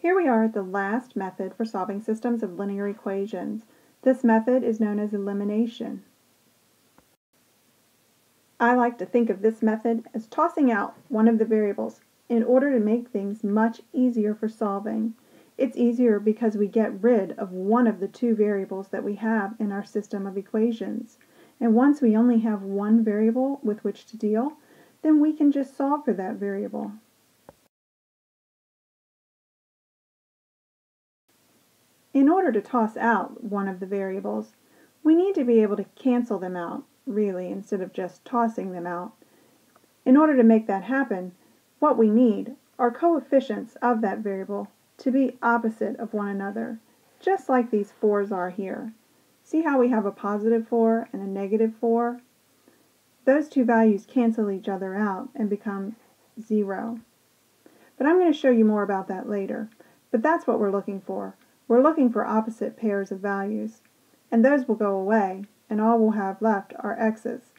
Here we are at the last method for solving systems of linear equations. This method is known as elimination. I like to think of this method as tossing out one of the variables in order to make things much easier for solving. It's easier because we get rid of one of the two variables that we have in our system of equations. And once we only have one variable with which to deal, then we can just solve for that variable. In order to toss out one of the variables, we need to be able to cancel them out, really, instead of just tossing them out. In order to make that happen, what we need are coefficients of that variable to be opposite of one another, just like these 4's are here. See how we have a positive 4 and a negative 4? Those two values cancel each other out and become 0. But I'm going to show you more about that later. But that's what we're looking for. We're looking for opposite pairs of values, and those will go away, and all we'll have left are x's.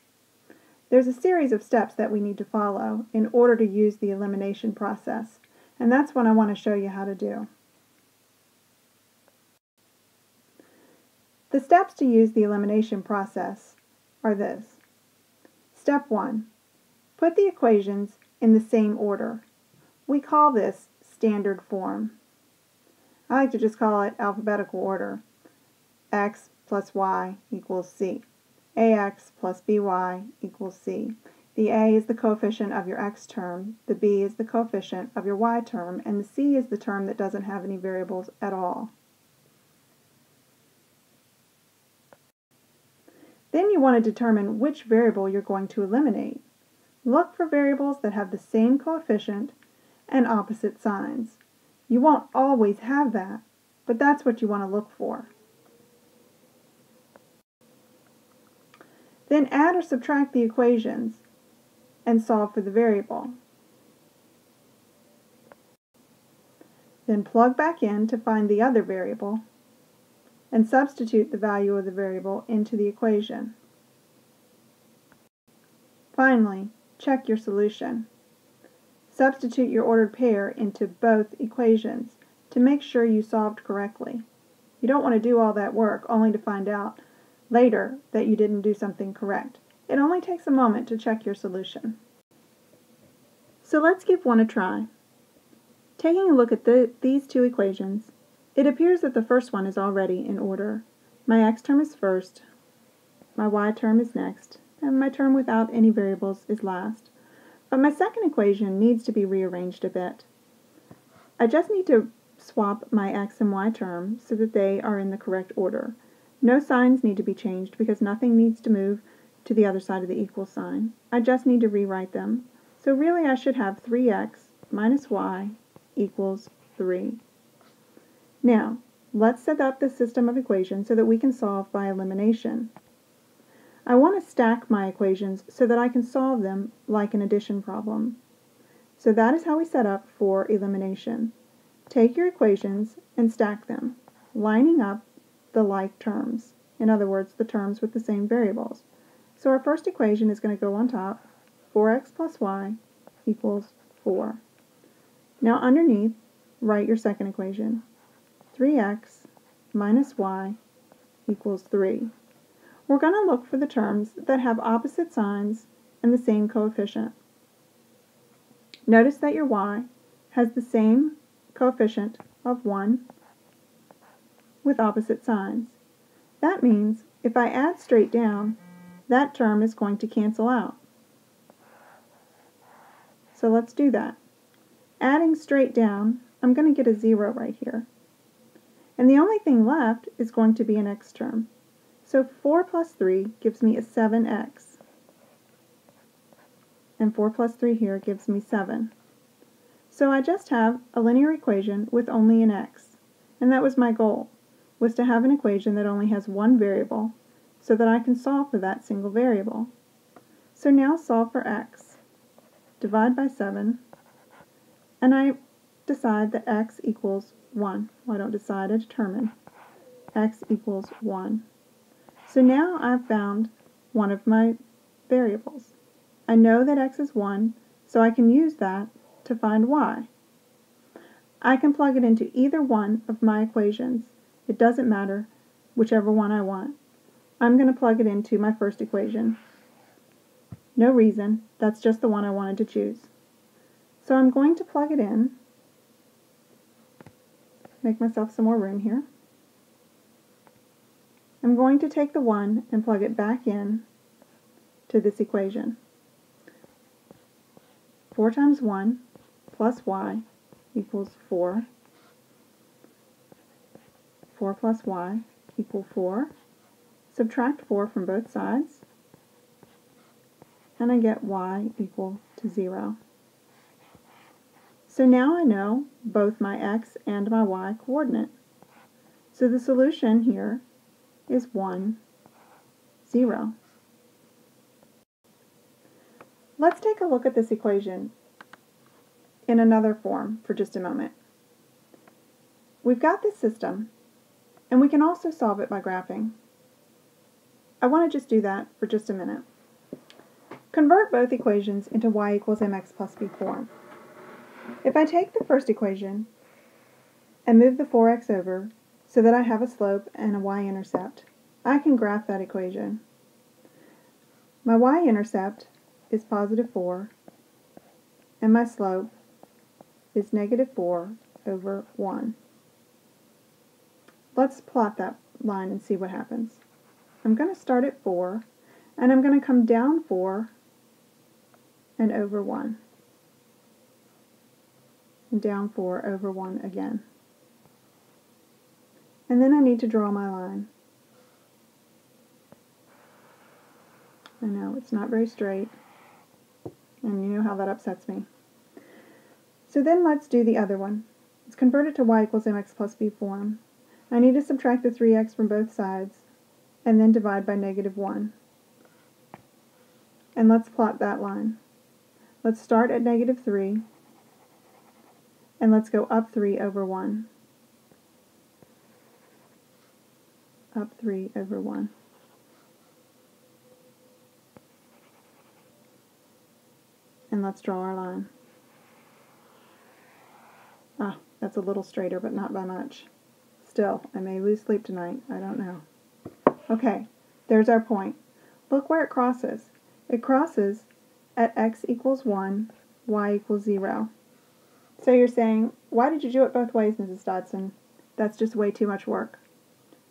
There's a series of steps that we need to follow in order to use the elimination process, and that's what I want to show you how to do. The steps to use the elimination process are this. Step 1. Put the equations in the same order. We call this standard form. I like to just call it alphabetical order. X plus y equals c. Ax plus by equals c. The a is the coefficient of your x term, the b is the coefficient of your y term, and the c is the term that doesn't have any variables at all. Then you want to determine which variable you're going to eliminate. Look for variables that have the same coefficient and opposite signs. You won't always have that, but that's what you want to look for. Then add or subtract the equations and solve for the variable. Then plug back in to find the other variable and substitute the value of the variable into the equation. Finally, check your solution. Substitute your ordered pair into both equations to make sure you solved correctly. You don't want to do all that work only to find out later that you didn't do something correct. It only takes a moment to check your solution. So let's give one a try. Taking a look at these two equations, it appears that the first one is already in order. My x term is first, my y term is next, and my term without any variables is last. But my second equation needs to be rearranged a bit. I just need to swap my x and y term so that they are in the correct order. No signs need to be changed because nothing needs to move to the other side of the equal sign. I just need to rewrite them. So really I should have 3x minus y equals 3. Now, let's set up the system of equations so that we can solve by elimination. I want to stack my equations so that I can solve them like an addition problem. So that is how we set up for elimination. Take your equations and stack them, lining up the like terms. In other words, the terms with the same variables. So our first equation is going to go on top, 4x plus y equals 4. Now underneath, write your second equation, 3x minus y equals 3. We're going to look for the terms that have opposite signs and the same coefficient. Notice that your y has the same coefficient of 1 with opposite signs. That means if I add straight down, that term is going to cancel out. So let's do that. Adding straight down, I'm going to get a 0 right here. And the only thing left is going to be an x term. So 4 plus 3 gives me a 7x. And 4 plus 3 here gives me 7. So I just have a linear equation with only an x. And that was my goal, was to have an equation that only has one variable so that I can solve for that single variable. So now solve for x. Divide by 7. And I decide that x equals 1. Well, I don't decide, I determine. X equals 1. So now I've found one of my variables. I know that x is 1, so I can use that to find y. I can plug it into either one of my equations. It doesn't matter, whichever one I want. I'm going to plug it into my first equation. No reason, that's just the one I wanted to choose. So I'm going to plug it in, make myself some more room here. I'm going to take the 1 and plug it back in to this equation. 4 times 1 plus y equals 4. 4 plus y equals 4. Subtract 4 from both sides, and I get y equal to 0. So now I know both my x and my y coordinate. So the solution here is 1, 0. Let's take a look at this equation in another form for just a moment. We've got this system, and we can also solve it by graphing. I want to just do that for just a minute. Convert both equations into y equals mx plus b form. If I take the first equation and move the 4x over so that I have a slope and a y-intercept, I can graph that equation. My y-intercept is positive 4, and my slope is negative 4 over 1. Let's plot that line and see what happens. I'm going to start at 4, and I'm going to come down 4 and over 1. And down 4 over 1 again. And then I need to draw my line. I know, it's not very straight, and you know how that upsets me. So then let's do the other one. Let's convert it to y equals mx plus b form. I need to subtract the 3x from both sides, and then divide by negative 1. And let's plot that line. Let's start at negative 3, and let's go up 3 over 1. Up 3 over 1. And let's draw our line. Ah, that's a little straighter, but not by much. Still, I may lose sleep tonight. I don't know. Okay, there's our point. Look where it crosses. It crosses at x equals 1, y equals 0. So you're saying, why did you do it both ways, Mrs. Dodson? That's just way too much work.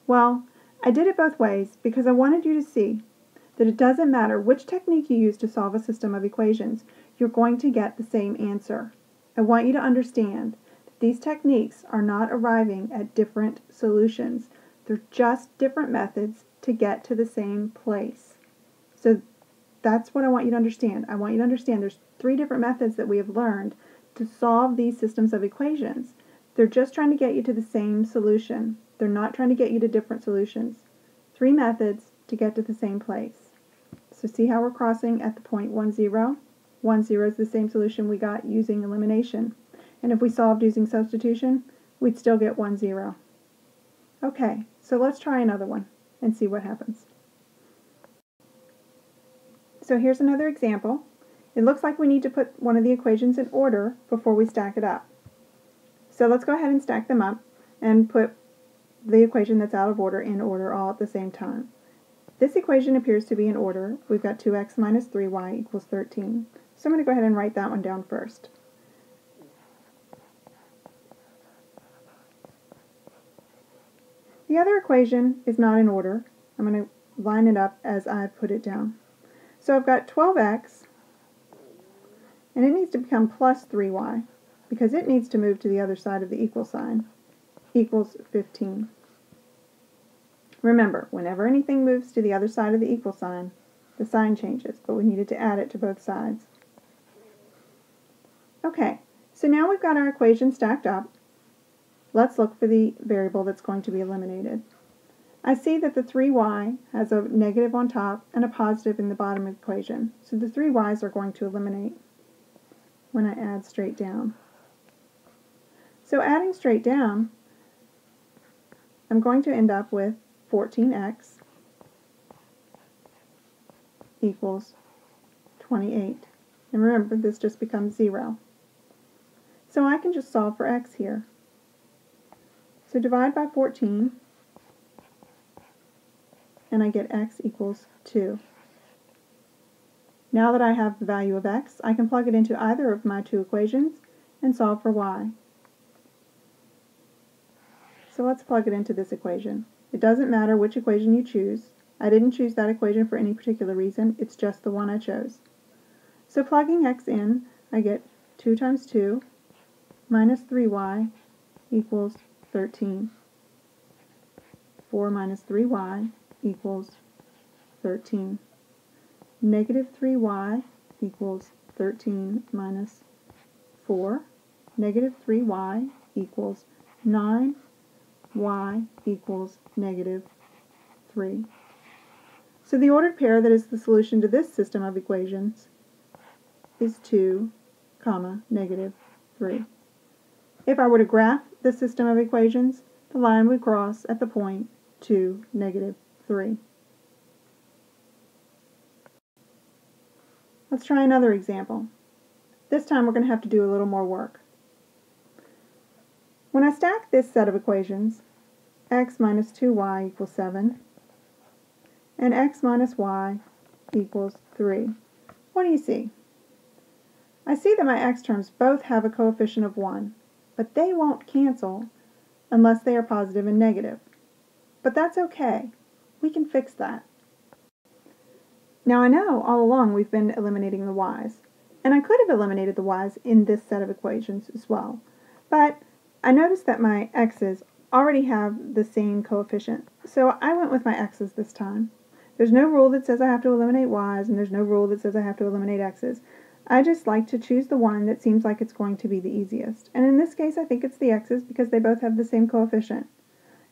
Well, I did it both ways because I wanted you to see that it doesn't matter which technique you use to solve a system of equations, you're going to get the same answer. I want you to understand that these techniques are not arriving at different solutions. They're just different methods to get to the same place. So that's what I want you to understand. I want you to understand there's 3 different methods that we have learned to solve these systems of equations. They're just trying to get you to the same solution. They're not trying to get you to different solutions. 3 methods to get to the same place. So see how we're crossing at the point 1, 0? 1, 0 is the same solution we got using elimination. And if we solved using substitution, we'd still get 1, 0. Okay, so let's try another one and see what happens. So here's another example. It looks like we need to put one of the equations in order before we stack it up. So let's go ahead and stack them up and put the equation that's out of order in order all at the same time. This equation appears to be in order. We've got 2x minus 3y equals 13. So I'm going to go ahead and write that one down first. The other equation is not in order. I'm going to line it up as I put it down. So I've got 12x, and it needs to become plus 3y, because it needs to move to the other side of the equal sign, equals 15. Remember, whenever anything moves to the other side of the equal sign, the sign changes, but we needed to add it to both sides. Okay, so now we've got our equation stacked up. Let's look for the variable that's going to be eliminated. I see that the 3y has a negative on top and a positive in the bottom of the equation, so the 3y's are going to eliminate when I add straight down. So adding straight down, I'm going to end up with 14x equals 28. And remember, this just becomes 0. So I can just solve for x here. So divide by 14, and I get x equals 2. Now that I have the value of x, I can plug it into either of my two equations and solve for y. So let's plug it into this equation. It doesn't matter which equation you choose. I didn't choose that equation for any particular reason. It's just the one I chose. So plugging x in, I get 2 times 2 minus 3y equals 13. 4 minus 3y equals 13. Negative 3y equals 13 minus 4. Negative 3y equals 9. Y equals negative 3. So the ordered pair that is the solution to this system of equations is 2, negative 3. If I were to graph the system of equations, the line would cross at the point 2, negative 3. Let's try another example. This time we're going to have to do a little more work. When I stack this set of equations, x minus 2y equals 7, and x minus y equals 3, what do you see? I see that my x terms both have a coefficient of 1, but they won't cancel unless they are positive and negative. But that's okay. We can fix that. Now I know all along we've been eliminating the y's, and I could have eliminated the y's in this set of equations as well, but I noticed that my x's already have the same coefficient, so I went with my x's this time. There's no rule that says I have to eliminate y's, and there's no rule that says I have to eliminate x's. I just like to choose the one that seems like it's going to be the easiest, and in this case I think it's the x's because they both have the same coefficient.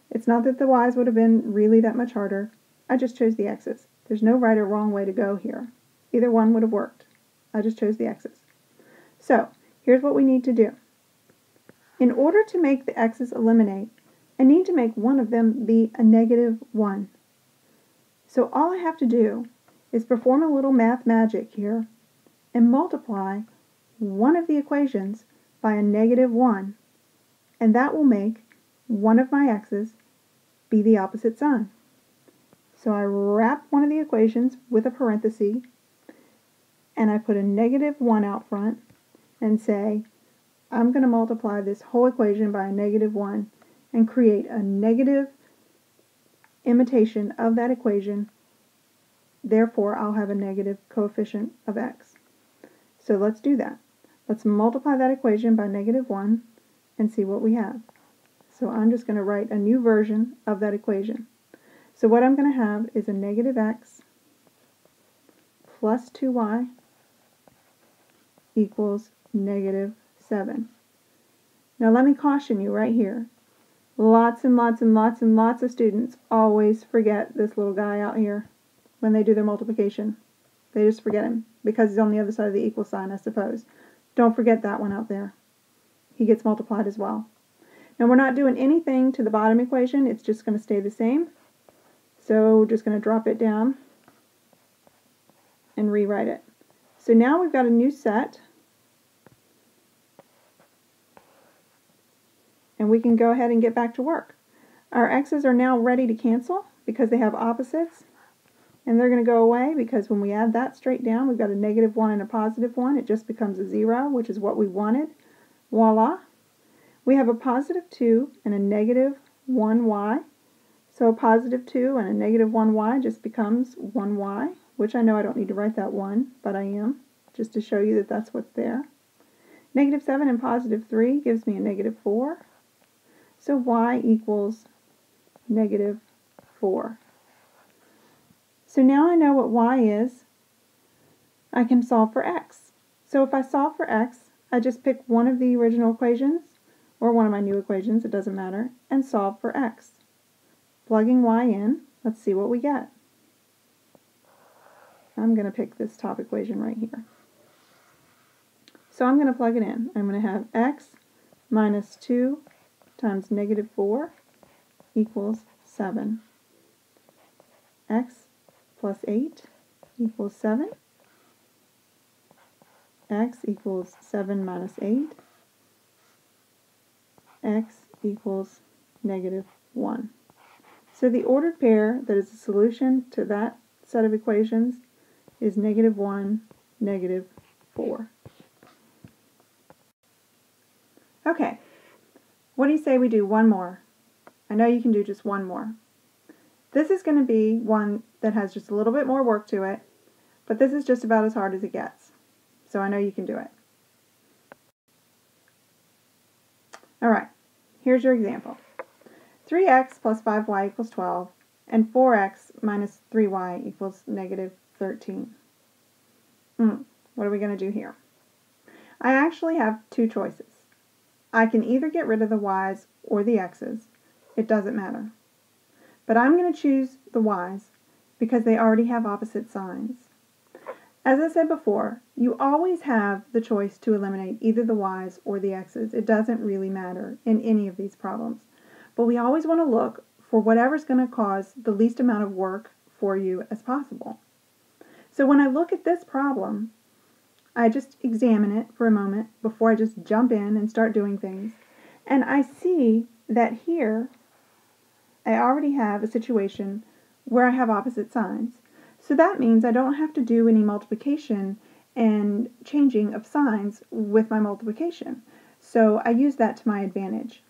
It's not that the y's would have been really that much harder. I just chose the x's. There's no right or wrong way to go here. Either one would have worked. I just chose the x's. So, here's what we need to do. In order to make the x's eliminate, I need to make one of them be a negative 1. So all I have to do is perform a little math magic here and multiply one of the equations by a negative 1, and that will make one of my x's be the opposite sign. So I wrap one of the equations with a parenthesis, and I put a negative 1 out front and say, I'm going to multiply this whole equation by a negative 1 and create a negative imitation of that equation. Therefore, I'll have a negative coefficient of x. So let's do that. Let's multiply that equation by negative 1 and see what we have. So I'm just going to write a new version of that equation. So what I'm going to have is a negative x plus 2y equals negative 7. Now let me caution you right here. Lots and lots and lots and lots of students always forget this little guy out here when they do their multiplication. They just forget him because he's on the other side of the equal sign, I suppose. Don't forget that one out there. He gets multiplied as well. Now we're not doing anything to the bottom equation. It's just going to stay the same. So we're just going to drop it down and rewrite it. So now we've got a new set. And we can go ahead and get back to work. Our x's are now ready to cancel because they have opposites. And they're going to go away because when we add that straight down, we've got a negative 1 and a positive 1. It just becomes a 0, which is what we wanted. Voila. We have a positive 2 and a negative 1y. So a positive 2 and a negative 1y just becomes 1y, which I know I don't need to write that 1, but I am, just to show you that that's what's there. Negative 7 and positive 3 gives me a negative 4. So y equals negative 4. So now I know what y is. I can solve for x. So if I solve for x, I just pick one of the original equations, or one of my new equations, it doesn't matter, and solve for x. Plugging y in, let's see what we get. I'm going to pick this top equation right here. So I'm going to plug it in. I'm going to have x minus 2 times negative 4 equals 7. X plus 8 equals 7. X equals 7 minus 8 x equals negative 1. So the ordered pair that is the solution to that set of equations is negative 1, negative 4. Okay, what do you say we do one more? I know you can do just one more. This is going to be one that has just a little bit more work to it, but this is just about as hard as it gets. So I know you can do it. Alright, here's your example. 3x plus 5y equals 12, and 4x minus 3y equals negative 13. What are we going to do here? I actually have two choices. I can either get rid of the y's or the x's. It doesn't matter. But I'm going to choose the y's because they already have opposite signs. As I said before, you always have the choice to eliminate either the y's or the x's. It doesn't really matter in any of these problems. But we always want to look for whatever's going to cause the least amount of work for you as possible. So when I look at this problem, I just examine it for a moment before I just jump in and start doing things. And I see that here I already have a situation where I have opposite signs. So that means I don't have to do any multiplication and changing of signs with my multiplication. So I use that to my advantage.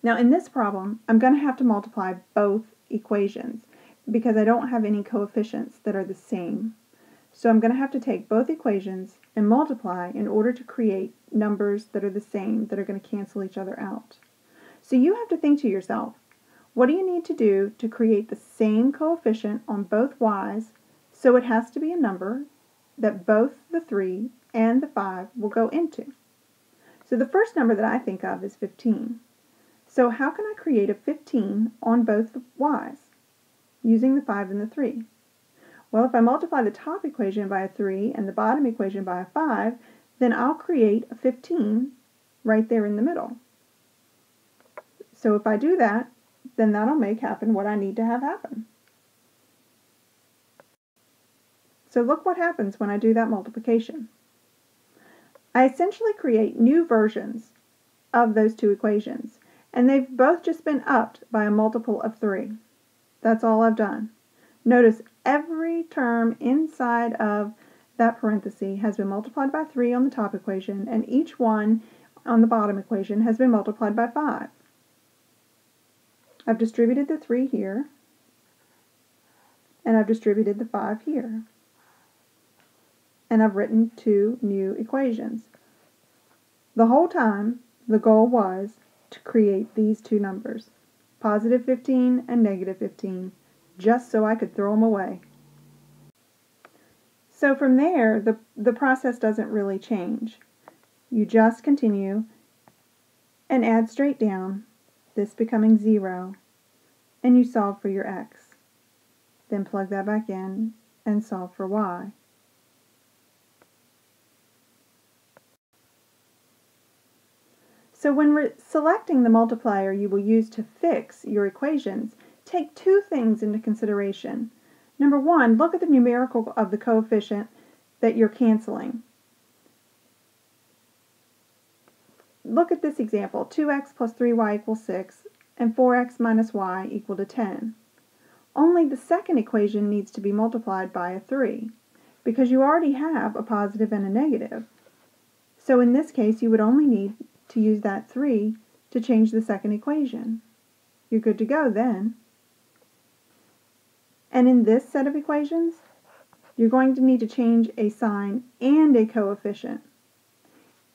Now in this problem, I'm going to have to multiply both equations because I don't have any coefficients that are the same. So I'm going to have to take both equations and multiply in order to create numbers that are the same, that are going to cancel each other out. So you have to think to yourself, what do you need to do to create the same coefficient on both y's, so it has to be a number that both the 3 and the 5 will go into? So the first number that I think of is 15. So how can I create a 15 on both the y's using the 5 and the 3? Well, if I multiply the top equation by a 3 and the bottom equation by a 5, then I'll create a 15 right there in the middle. So if I do that, then that'll make happen what I need to have happen. So look what happens when I do that multiplication. I essentially create new versions of those two equations, and they've both just been upped by a multiple of 3. That's all I've done. Notice every term inside of that parenthesis has been multiplied by 3 on the top equation, and each one on the bottom equation has been multiplied by 5. I've distributed the 3 here, and I've distributed the 5 here. And I've written two new equations. The whole time, the goal was to create these two numbers, positive 15 and negative 15, just so I could throw them away. So from there, the process doesn't really change. You just continue and add straight down, this becoming 0, and you solve for your x. Then plug that back in and solve for y. So when selecting the multiplier you will use to fix your equations, take two things into consideration. Number one, look at the numerical of the coefficient that you're canceling. Look at this example, 2x plus 3y equals 6, and 4x minus y equal to 10. Only the second equation needs to be multiplied by a 3, because you already have a positive and a negative. So in this case, you would only need to use that 3 to change the second equation. You're good to go then. And in this set of equations, you're going to need to change a sign and a coefficient.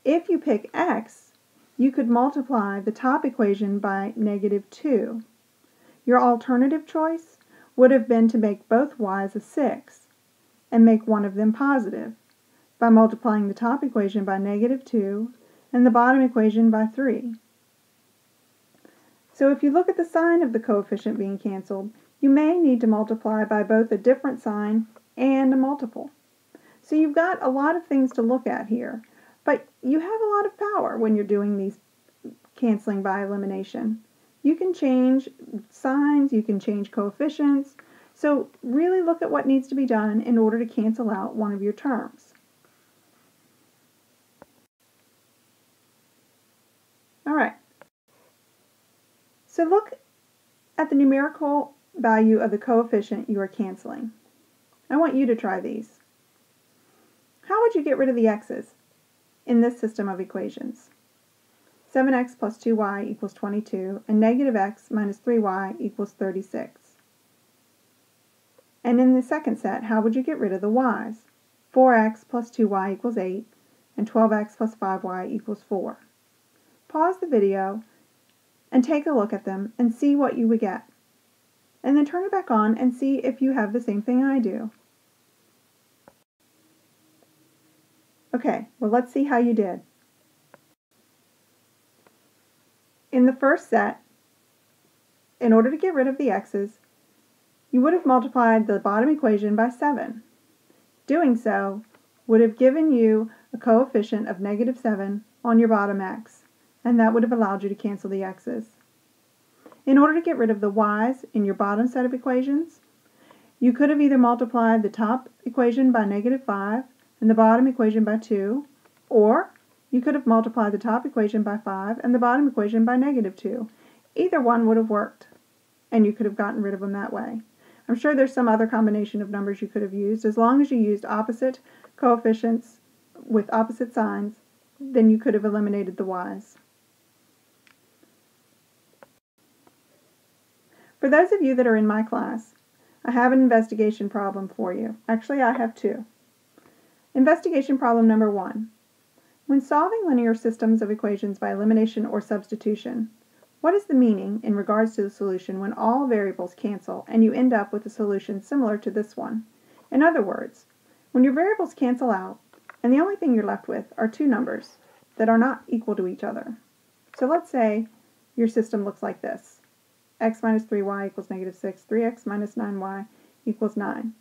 If you pick x, you could multiply the top equation by negative 2. Your alternative choice would have been to make both y's a 6 and make one of them positive by multiplying the top equation by negative 2 and the bottom equation by 3. So if you look at the sign of the coefficient being canceled, you may need to multiply by both a different sign and a multiple. So you've got a lot of things to look at here, but you have a lot of power when you're doing these canceling by elimination. You can change signs, you can change coefficients, so really look at what needs to be done in order to cancel out one of your terms. Alright. So look at the numerical value of the coefficient you are canceling. I want you to try these. How would you get rid of the x's in this system of equations? 7x plus 2y equals 22, and negative x minus 3y equals 36. And in the second set, how would you get rid of the y's? 4x plus 2y equals 8, and 12x plus 5y equals 4. Pause the video and take a look at them and see what you would get. And then turn it back on and see if you have the same thing I do. Okay, well, let's see how you did. In the first set, in order to get rid of the x's, you would have multiplied the bottom equation by 7. Doing so would have given you a coefficient of negative 7 on your bottom x, and that would have allowed you to cancel the x's. In order to get rid of the y's in your bottom set of equations, you could have either multiplied the top equation by negative 5 and the bottom equation by 2, or you could have multiplied the top equation by 5 and the bottom equation by negative 2. Either one would have worked, and you could have gotten rid of them that way. I'm sure there's some other combination of numbers you could have used. As long as you used opposite coefficients with opposite signs, then you could have eliminated the y's. For those of you that are in my class, I have an investigation problem for you. Actually, I have two. Investigation problem number 1. When solving linear systems of equations by elimination or substitution, what is the meaning in regards to the solution when all variables cancel and you end up with a solution similar to this one? In other words, when your variables cancel out and the only thing you're left with are two numbers that are not equal to each other. So let's say your system looks like this. X minus 3y equals negative 6, 3x minus 9y equals 9.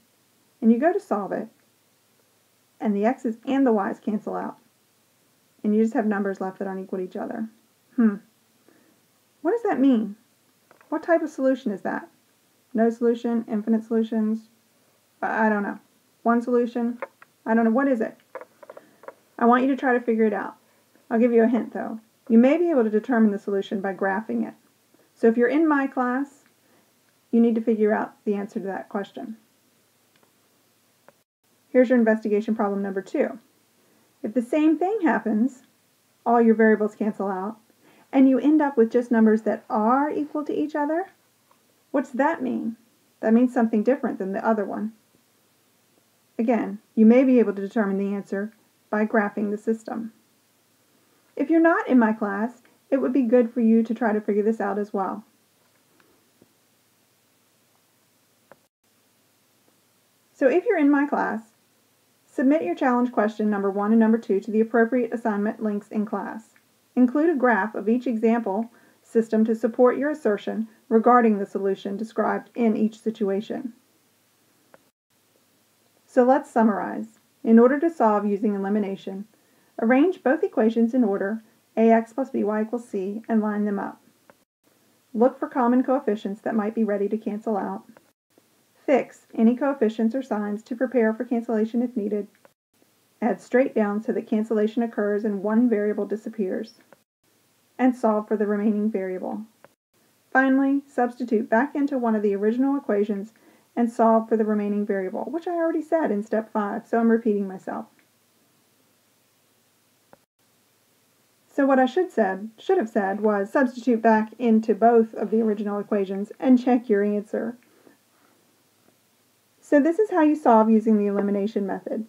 And you go to solve it, and the x's and the y's cancel out. And you just have numbers left that aren't equal to each other. What does that mean? What type of solution is that? No solution? Infinite solutions? I don't know. One solution? I don't know. What is it? I want you to try to figure it out. I'll give you a hint though. You may be able to determine the solution by graphing it. So if you're in my class, you need to figure out the answer to that question. Here's your investigation problem number 2. If the same thing happens, all your variables cancel out, and you end up with just numbers that are equal to each other, what's that mean? That means something different than the other one. Again, you may be able to determine the answer by graphing the system. If you're not in my class, it would be good for you to try to figure this out as well. So if you're in my class, submit your challenge question number 1 and number 2 to the appropriate assignment links in class. Include a graph of each example system to support your assertion regarding the solution described in each situation. So let's summarize. In order to solve using elimination, arrange both equations in order Ax plus by equals c and line them up. Look for common coefficients that might be ready to cancel out. Fix any coefficients or signs to prepare for cancellation if needed. Add straight down so that cancellation occurs and one variable disappears. And solve for the remaining variable. Finally, substitute back into one of the original equations and solve for the remaining variable, which I already said in step 5, so I'm repeating myself. So what I should have said was substitute back into both of the original equations and check your answer. So this is how you solve using the elimination method.